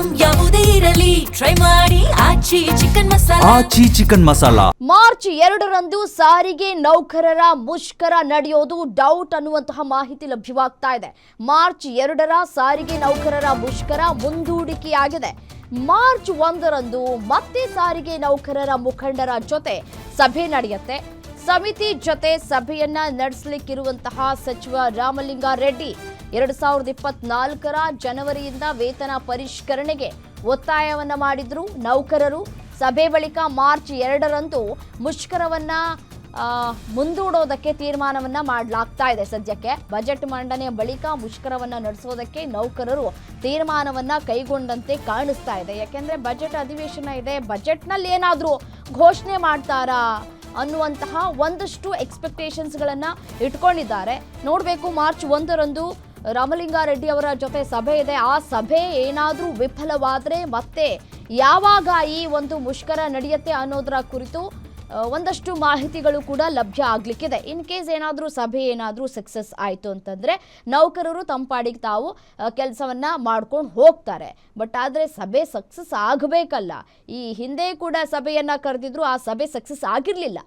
Item ಯಾವುದೇ ಇರಲಿ try ಮಾಡಿ ಆಚಿ ಚಿಕನ್ ಮಸಾಲಾ. ಆಚಿ ಚಿಕನ್ ಮಸಾಲಾ. ಮಾರ್ಚ್ 2ರಂದು ಸಾರಿಗೆ ನೌಕರರ ಮುಷ್ಕರ ನಡೆಯೋದು ಡೌಟ್ ಅನ್ನುವಂತಹ ಮಾಹಿತಿ ಲಭ್ಯವಾಗ್ತಾ ಇದೆ. ಮಾರ್ಚ್ 2ರ ಸಾರಿಗೆ ನೌಕರರ ಮುಷ್ಕರ ಮುಂದೂಡಿಕೆಯಾಗಿದೆ. ಮಾರ್ಚ್ 1ರಂದು ಮತ್ತೆ ಸಾರಿಗೆ ನೌಕರರ ಮುಖಂಡರ ಜೊತೆ ಸಭೆ ನಡೆಯುತ್ತೆ. ಸಮಿತಿ ಜೊತೆ ಸಭೆಯನ್ನ ನಡೆಸಲಿಕ್ಕಿರುವಂತಹ ಸಚಿವ ರಾಮಲಿಂಗಾರೆಡ್ಡಿ 2024ರ ಜನವರಿಯಿಂದ ವೇತನ ಪರಿಷ್ಕರಣೆಗೆ ಒತ್ತಾಯವನ್ನ ಮಾಡಿದ್ರು ನೌಕರರು. ಸಭೆ ಬಳಿಕ ಮಾರ್ಚ್ 2ರಂದು ಮುಷ್ಕರವನ್ನ ಮುಂದೂಡೋದಕ್ಕೆ ತೀರ್ಮಾನವನ್ನ ಮಾಡಲಾಗ್ತಾ ಇದೆ. ಸದ್ಯಕ್ಕೆ ಬಜೆಟ್ ಮಂಡನೆಯ ಬಳಿಕ ಮುಷ್ಕರವನ್ನ ನಡೆಸೋದಕ್ಕೆ ನೌಕರರು ತೀರ್ಮಾನವನ್ನ ಕೈಗೊಂಡಂತೆ ಕಾಣಿಸ್ತಾ ಇದೆ. ಯಾಕೆಂದ್ರೆ ಬಜೆಟ್ ಅಧಿವೇಶನ ಇದೆ, ಬಜೆಟ್ನಲ್ಲಿ ಏನಾದರೂ ಘೋಷಣೆ ಮಾಡ್ತಾರಾ ಅನ್ನುವಂತಹ ಒಂದಷ್ಟು ಎಕ್ಸ್ಪೆಕ್ಟೇಷನ್ಸ್ಗಳನ್ನ ಇಟ್ಕೊಂಡಿದ್ದಾರೆ. ನೋಡಬೇಕು, ಮಾರ್ಚ್ 1ರಂದು ರಾಮಲಿಂಗಾರೆಡ್ಡಿ ಅವರ ಜೊತೆ ಸಭೆ ಇದೆ. ಆ ಸಭೆ ಏನಾದರೂ ವಿಫಲವಾದರೆ ಮತ್ತೆ ಯಾವಾಗ ಈ ಒಂದು ಮುಷ್ಕರ ನಡೆಯುತ್ತೆ ಅನ್ನೋದರ ಕುರಿತು ಒಂದಷ್ಟು ಮಾಹಿತಿಗಳು ಕೂಡ ಲಭ್ಯ ಆಗಲಿಕ್ಕಿದೆ. ಇನ್ ಕೇಸ್ ಏನಾದರೂ ಸಭೆ ಏನಾದರೂ ಸಕ್ಸಸ್ ಆಯಿತು ಅಂತಂದರೆ ನೌಕರರು ತಮ್ಮ ಪಾಡಿಗೆ ತಾವು ಕೆಲಸವನ್ನ ಮಾಡ್ಕೊಂಡು ಹೋಗ್ತಾರೆ. ಬಟ್ ಆದರೆ ಸಭೆ ಸಕ್ಸಸ್ ಆಗಬೇಕಲ್ಲ. ಈ ಹಿಂದೆ ಕೂಡ ಸಭೆಯನ್ನು ಕರೆದಿದ್ರು, ಆ ಸಭೆ ಸಕ್ಸಸ್ ಆಗಿರಲಿಲ್ಲ.